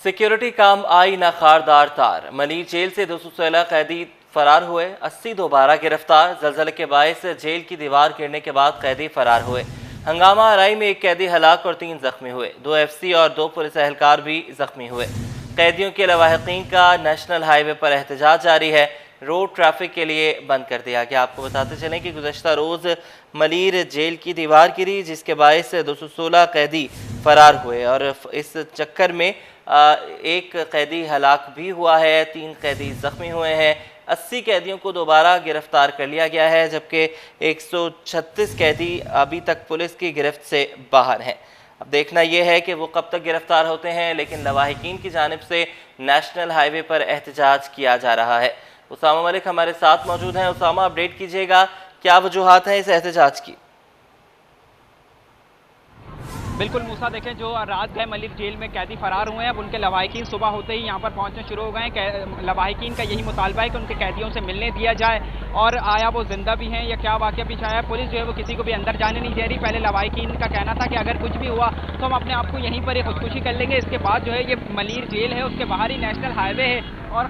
Security काम आई ना खारदार तार। मलिर जेल से 216 कैदी फरार हुए, 80 दोबारा गिरफ्तार। जलजले के बायस जेल की दीवार गिरने के बाद कैदी फरार हुए। हंगामा आराई में एक कैदी हलाक और 3 जख्मी हुए। 2 FC और 2 पुलिस एहलकार भी जख्मी हुए। कैदियों के लवाहिकीन का नेशनल हाईवे पर एहतजाज जारी है। रोड ट्रैफिक के लिए बंद कर दिया गया। आपको बताते चलें कि गुज़श्ता रोज़ मलिर जेल की दीवार गिरी, जिसके बायस 216 कैदी फरार हुए और इस चक्कर में एक कैदी हलाक भी हुआ है, 3 कैदी जख्मी हुए हैं। 80 कैदियों को दोबारा गिरफ्तार कर लिया गया है, जबकि 136 कैदी अभी तक पुलिस की गिरफ्त से बाहर हैं। अब देखना यह है कि वो कब तक गिरफ्तार होते हैं, लेकिन लवाहिकीन की जानिब से नेशनल हाईवे पर एहतजाज किया जा रहा है। उसामा मलिक हमारे साथ मौजूद हैं। उसामा, अपडेट कीजिएगा, क्या वजूहात हैं इस एहतजाज की? बिल्कुल मूसा, देखें जो रात गए मलिर जेल में कैदी फरार हुए हैं, अब उनके लवाहिकीन सुबह होते ही यहाँ पर पहुँचना शुरू हो गए हैं। लवाहिकीन का यही मुतालबा है कि उनके कैदियों से मिलने दिया जाए, और आया वो जिंदा भी हैं या क्या वाक़या पीछे आया। पुलिस जो है वो किसी को भी अंदर जाने नहीं दे रही। पहले लवाहिकीन का कहना था कि अगर कुछ भी हुआ तो हम अपने आप को यहीं पर ही खुदकुशी कर लेंगे। इसके बाद जो है ये मलिर जेल है, उसके बाहर ही नेशनल हाईवे है, और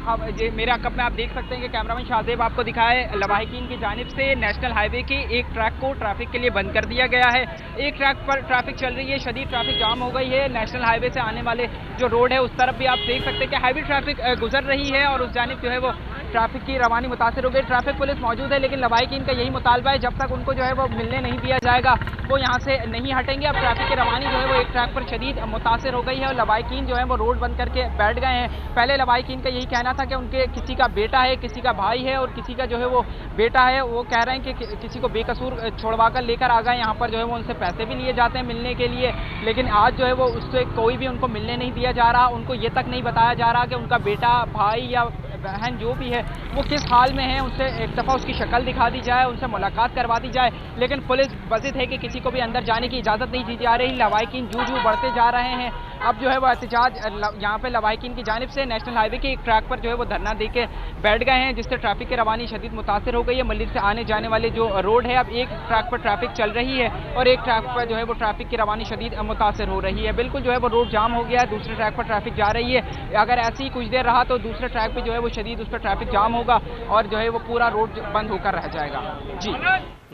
मेरे अकब में आप देख सकते हैं कि कैमरामैन शाहजेब आपको दिखाए, लवाहिकीन की जानिब से नेशनल हाईवे के एक ट्रैक को ट्रैफिक के लिए बंद कर दिया गया है। एक ट्रैक पर ट्रैफिक चल रही है, शदीद ट्रैफिक जाम हो गई है। नेशनल हाईवे से आने वाले जो रोड है उस तरफ भी आप देख सकते हैं कि हैवी ट्रैफिक गुजर रही है, और उस जानिब जो है वो ट्रैफिक की रवानी मुतासर हो गई। ट्रैफिक पुलिस मौजूद है, लेकिन लवाहिकीन का यही मुतालबा है, जब तक उनको जो है वो मिलने नहीं दिया जाएगा वो यहाँ से नहीं हटेंगे। अब ट्रैफिक की रवानी जो है वो एक ट्रैक पर शदीद मुतासर हो गई है, और लवाहिकीन जो है वो रोड बंद करके बैठ गए हैं। पहले लवाहिकीन का यही कहना था कि उनके किसी का बेटा है, किसी का भाई है, और किसी का जो है वो बेटा है, वो कह रहे हैं कि किसी को बेकसूर छोड़वा कर लेकर आ गए यहाँ पर, जो है वो उनसे पैसे भी लिए जाते हैं मिलने के लिए, लेकिन आज जो है वो उससे कोई भी उनको मिलने नहीं दिया जा रहा। उनको ये तक नहीं बताया जा रहा कि उनका बेटा, भाई या बहन जो भी है वो किस हाल में है। उनसे एक दफ़ा उसकी शक्ल दिखा दी जाए, उनसे मुलाकात करवा दी जाए, लेकिन पुलिस बज़िद है कि किसी को भी अंदर जाने की इजाज़त नहीं दी जा रही। लवाहिकीन जू बढ़ते जा रहे हैं। अब जो है वो एहतजाज यहाँ पे लवाहिकीन की जानिब से नेशनल हाईवे के एक ट्रैक पर जो है वो धरना दे के बैठ गए हैं, जिससे ट्रैफिक की रवानी शदीद मुतासर हो गई है। मलिर से आने जाने वाले जो रोड है, अब एक ट्रैक पर ट्रैफिक चल रही है और एक ट्रैक पर जो है वो ट्रैफिक की रवानी शदीद मुतासर हो रही है। बिल्कुल जो है वो रोड जाम हो गया है, दूसरे ट्रैक पर ट्रैफिक जा रही है। अगर ऐसे ही कुछ देर रहा तो दूसरे ट्रैक पर जो है वो शदीद उस पर ट्रैफिक जाम होगा, और जो है वो पूरा रोड बंद होकर रह जाएगा। जी,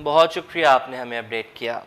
बहुत शुक्रिया, आपने हमें अपडेट किया।